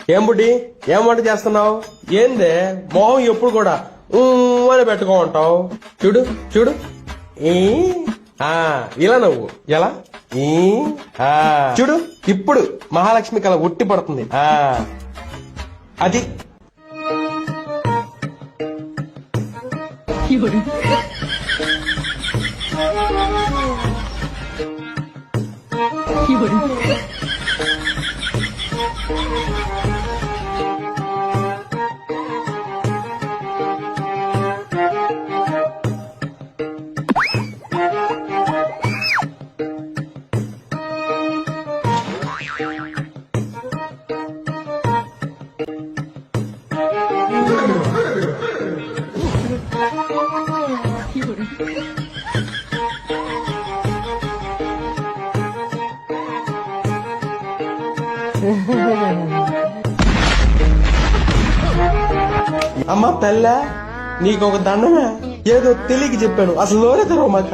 ఏం బుడ్డి ఏం వంట చేస్తున్నావు? ఏందే మొహం ఎప్పుడు కూడా అని పెట్టుకో ఉంటావు. చూడు చూడు ఈ ఇలా నవ్వు ఎలా ఈ చూడు ఇప్పుడు మహాలక్ష్మి కళ ఉట్టి పడుతుంది. అది అమ్మ తల్ల నీకు ఒక దండమే, ఏదో తెలియక చెప్పాను, అసలు నోరే తెరవమాక.